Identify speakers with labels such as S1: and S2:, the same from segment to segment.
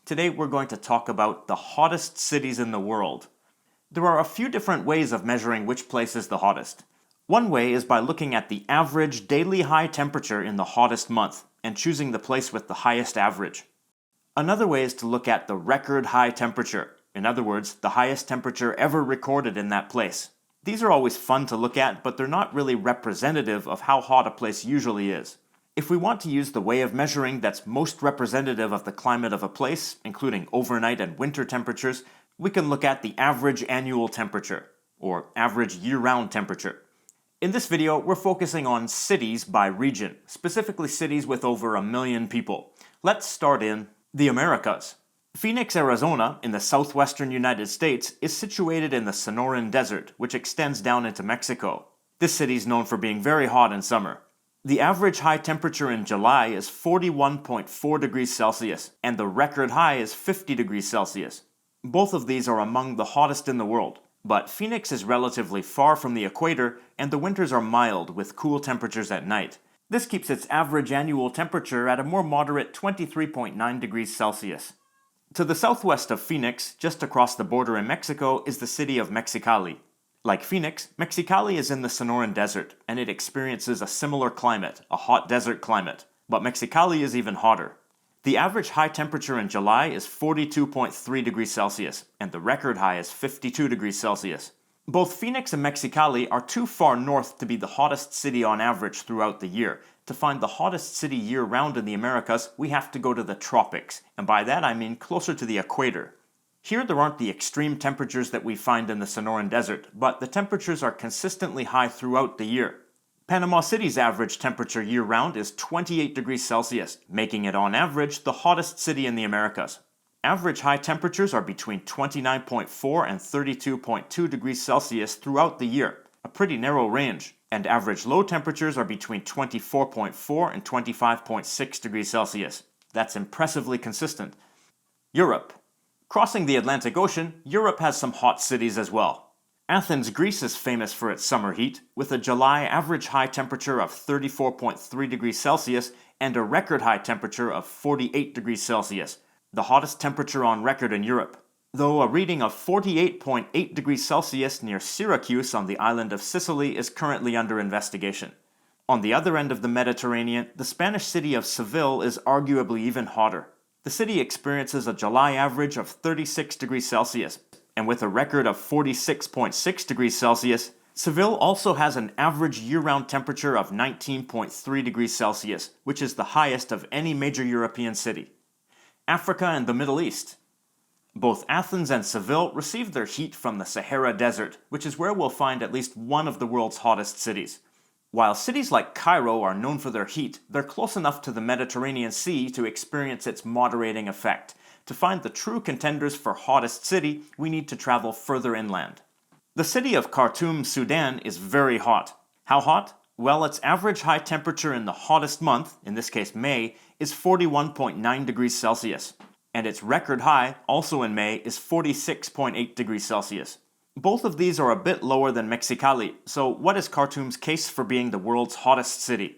S1: Today we're going to talk about the hottest cities in the world. There are a few different ways of measuring which place is the hottest. One way is by looking at the average daily high temperature in the hottest month and choosing the place with the highest average. Another way is to look at the record high temperature, in other words, the highest temperature ever recorded in that place. These are always fun to look at, but they're not really representative of how hot a place usually is. If we want to use the way of measuring that's most representative of the climate of a place, including overnight and winter temperatures, we can look at the average annual temperature, or average year-round temperature. In this video, we're focusing on cities by region, specifically cities with over 1 million people. Let's start in the Americas. Phoenix, Arizona, in the southwestern United States, is situated in the Sonoran Desert, which extends down into Mexico. This city is known for being very hot in summer. The average high temperature in July is 41.4 degrees Celsius, and the record high is 50 degrees Celsius. Both of these are among the hottest in the world, but Phoenix is relatively far from the equator, and the winters are mild with cool temperatures at night. This keeps its average annual temperature at a more moderate 23.9 degrees Celsius. To the southwest of Phoenix, just across the border in Mexico, is the city of Mexicali. Like Phoenix, Mexicali is in the Sonoran Desert, and it experiences a similar climate, a hot desert climate, but Mexicali is even hotter. The average high temperature in July is 42.3 degrees Celsius, and the record high is 52 degrees Celsius. Both Phoenix and Mexicali are too far north to be the hottest city on average throughout the year. To find the hottest city year-round in the Americas, we have to go to the tropics, and by that I mean closer to the equator. Here there aren't the extreme temperatures that we find in the Sonoran Desert, but the temperatures are consistently high throughout the year. Panama City's average temperature year-round is 28 degrees Celsius, making it on average the hottest city in the Americas. Average high temperatures are between 29.4 and 32.2 degrees Celsius throughout the year, a pretty narrow range, and average low temperatures are between 24.4 and 25.6 degrees Celsius. That's impressively consistent. Europe. Crossing the Atlantic Ocean, Europe has some hot cities as well. Athens, Greece is famous for its summer heat, with a July average high temperature of 34.3 degrees Celsius and a record high temperature of 48 degrees Celsius, the hottest temperature on record in Europe, though a reading of 48.8 degrees Celsius near Syracuse on the island of Sicily is currently under investigation. On the other end of the Mediterranean, the Spanish city of Seville is arguably even hotter. The city experiences a July average of 36 degrees Celsius, and with a record of 46.6 degrees Celsius, Seville also has an average year-round temperature of 19.3 degrees Celsius, which is the highest of any major European city. Africa and the Middle East. Both Athens and Seville receive their heat from the Sahara Desert, which is where we'll find at least one of the world's hottest cities. While cities like Cairo are known for their heat, they're close enough to the Mediterranean Sea to experience its moderating effect. To find the true contenders for hottest city, we need to travel further inland. The city of Khartoum, Sudan is very hot. How hot? Well, its average high temperature in the hottest month, in this case May, is 41.9 degrees Celsius, and its record high, also in May, is 46.8 degrees Celsius. Both of these are a bit lower than Mexicali, so what is Khartoum's case for being the world's hottest city?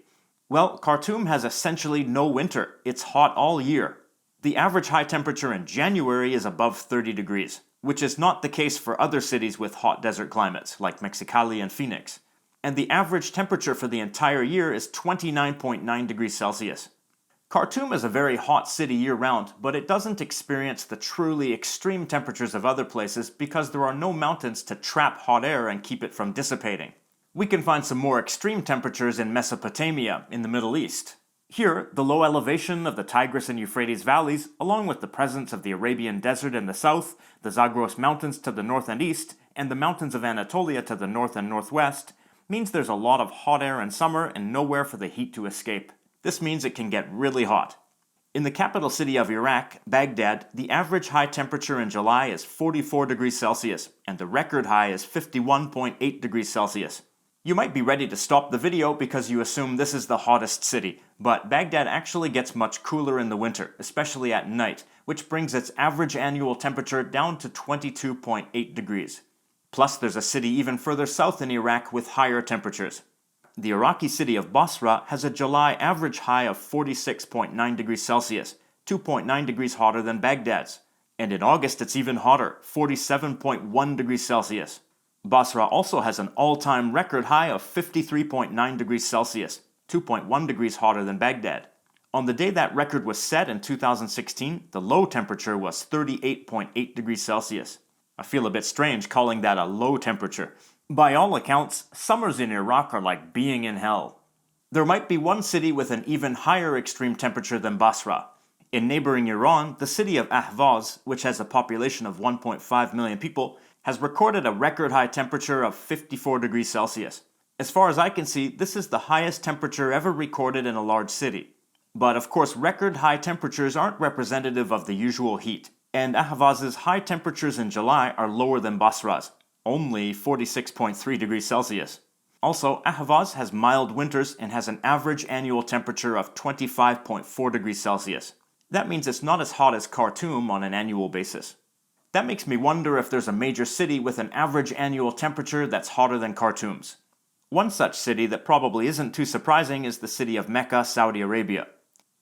S1: Well, Khartoum has essentially no winter. It's hot all year. The average high temperature in January is above 30 degrees, which is not the case for other cities with hot desert climates, like Mexicali and Phoenix. And the average temperature for the entire year is 29.9 degrees Celsius. Khartoum is a very hot city year-round, but it doesn't experience the truly extreme temperatures of other places because there are no mountains to trap hot air and keep it from dissipating. We can find some more extreme temperatures in Mesopotamia, in the Middle East. Here, the low elevation of the Tigris and Euphrates valleys, along with the presence of the Arabian Desert in the south, the Zagros Mountains to the north and east, and the mountains of Anatolia to the north and northwest, means there's a lot of hot air in summer and nowhere for the heat to escape. This means it can get really hot. In the capital city of Iraq, Baghdad, the average high temperature in July is 44 degrees Celsius, and the record high is 51.8 degrees Celsius. You might be ready to stop the video because you assume this is the hottest city, but Baghdad actually gets much cooler in the winter, especially at night, which brings its average annual temperature down to 22.8 degrees. Plus, there's a city even further south in Iraq with higher temperatures. The Iraqi city of Basra has a July average high of 46.9 degrees Celsius, 2.9 degrees hotter than Baghdad's. And in August it's even hotter, 47.1 degrees Celsius. Basra also has an all-time record high of 53.9 degrees Celsius, 2.1 degrees hotter than Baghdad. On the day that record was set in 2016, the low temperature was 38.8 degrees Celsius. I feel a bit strange calling that a low temperature. By all accounts, summers in Iraq are like being in hell. There might be one city with an even higher extreme temperature than Basra. In neighboring Iran, the city of Ahvaz, which has a population of 1.5 million people, has recorded a record high temperature of 54 degrees Celsius. As far as I can see, this is the highest temperature ever recorded in a large city. But of course, record high temperatures aren't representative of the usual heat, and Ahvaz's high temperatures in July are lower than Basra's, only 46.3 degrees Celsius. Also, Ahvaz has mild winters and has an average annual temperature of 25.4 degrees Celsius. That means it's not as hot as Khartoum on an annual basis. That makes me wonder if there's a major city with an average annual temperature that's hotter than Khartoum's. One such city that probably isn't too surprising is the city of Mecca, Saudi Arabia.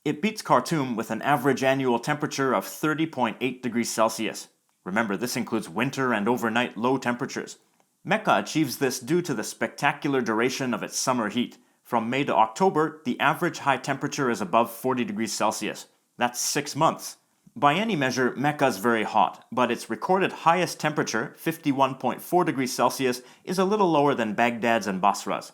S1: It beats Khartoum with an average annual temperature of 30.8 degrees Celsius. Remember, this includes winter and overnight low temperatures. Mecca achieves this due to the spectacular duration of its summer heat. From May to October, the average high temperature is above 40 degrees Celsius. That's 6 months. By any measure, Mecca is very hot, but its recorded highest temperature, 51.4 degrees Celsius, is a little lower than Baghdad's and Basra's.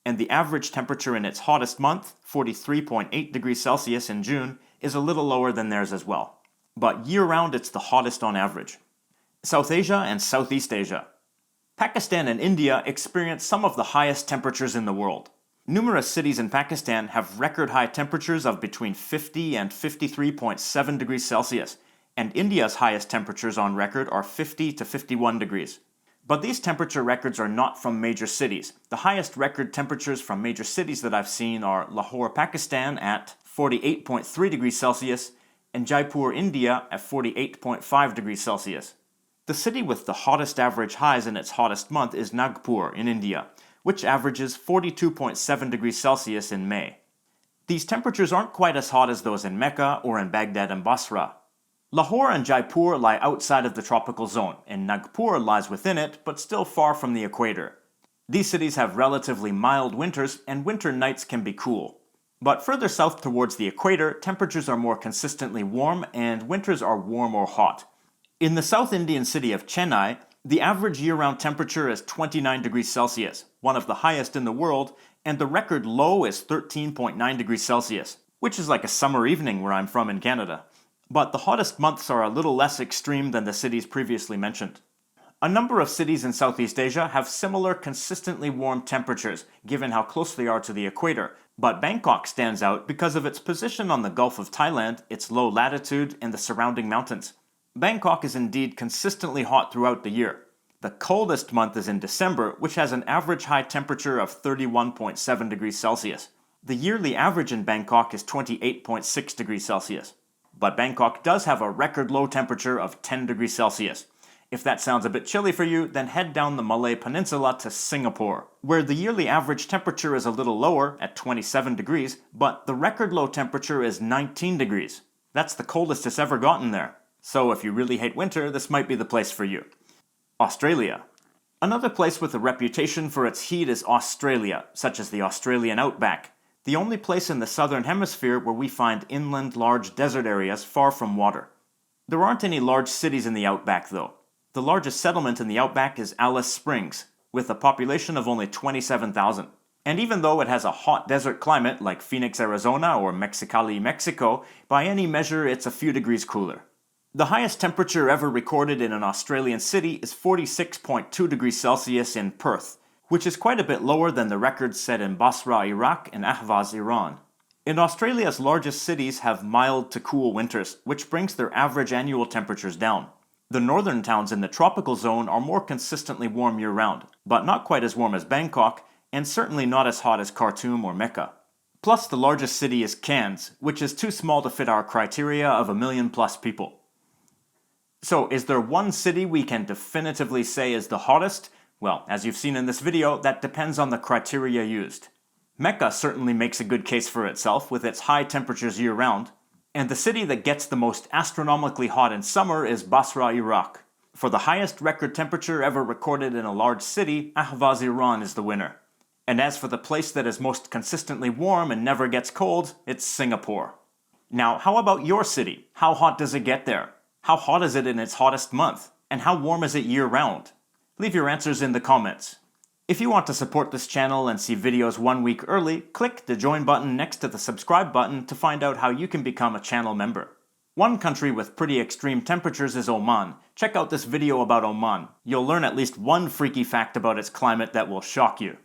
S1: And the average temperature in its hottest month, 43.8 degrees Celsius in June, is a little lower than theirs as well. But year-round it's the hottest on average. South Asia and Southeast Asia. Pakistan and India experience some of the highest temperatures in the world. Numerous cities in Pakistan have record high temperatures of between 50 and 53.7 degrees Celsius, and India's highest temperatures on record are 50 to 51 degrees. But these temperature records are not from major cities. The highest record temperatures from major cities that I've seen are Lahore, Pakistan at 48.3 degrees Celsius and Jaipur, India at 48.5 degrees Celsius. The city with the hottest average highs in its hottest month is Nagpur in India, which averages 42.7 degrees Celsius in May. These temperatures aren't quite as hot as those in Mecca or in Baghdad and Basra. Lahore and Jaipur lie outside of the tropical zone, and Nagpur lies within it, but still far from the equator. These cities have relatively mild winters, and winter nights can be cool. But further south towards the equator, temperatures are more consistently warm, and winters are warm or hot. In the South Indian city of Chennai, the average year-round temperature is 29 degrees Celsius, one of the highest in the world, and the record low is 13.9 degrees Celsius, which is like a summer evening where I'm from in Canada. But the hottest months are a little less extreme than the cities previously mentioned. A number of cities in Southeast Asia have similar consistently warm temperatures, given how close they are to the equator, but Bangkok stands out because of its position on the Gulf of Thailand, its low latitude, and the surrounding mountains. Bangkok is indeed consistently hot throughout the year. The coldest month is in December, which has an average high temperature of 31.7 degrees Celsius. The yearly average in Bangkok is 28.6 degrees Celsius. But Bangkok does have a record low temperature of 10 degrees Celsius. If that sounds a bit chilly for you, then head down the Malay Peninsula to Singapore, where the yearly average temperature is a little lower at 27 degrees, but the record low temperature is 19 degrees. That's the coldest it's ever gotten there. So if you really hate winter, this might be the place for you. Australia. Another place with a reputation for its heat is Australia, such as the Australian outback, the only place in the southern hemisphere where we find inland large desert areas far from water. There aren't any large cities in the outback though. The largest settlement in the outback is Alice Springs, with a population of only 27,000. And even though it has a hot desert climate like Phoenix, Arizona or Mexicali, Mexico, by any measure it's a few degrees cooler. The highest temperature ever recorded in an Australian city is 46.2 degrees Celsius in Perth, which is quite a bit lower than the records set in Basra, Iraq and Ahvaz, Iran. And Australia's largest cities have mild to cool winters, which brings their average annual temperatures down. The northern towns in the tropical zone are more consistently warm year-round, but not quite as warm as Bangkok, and certainly not as hot as Khartoum or Mecca. Plus, the largest city is Cairns, which is too small to fit our criteria of 1 million plus people. So, is there one city we can definitively say is the hottest? Well, as you've seen in this video, that depends on the criteria used. Mecca certainly makes a good case for itself with its high temperatures year-round, And the city that gets the most astronomically hot in summer is Basra, Iraq. For the highest record temperature ever recorded in a large city, Ahvaz, Iran is the winner. And as for the place that is most consistently warm and never gets cold, it's Singapore. Now, how about your city? How hot does it get there? How hot is it in its hottest month? And how warm is it year-round? Leave your answers in the comments. If you want to support this channel and see videos 1 week early, click the join button next to the subscribe button to find out how you can become a channel member. One country with pretty extreme temperatures is Oman. Check out this video about Oman. You'll learn at least one freaky fact about its climate that will shock you.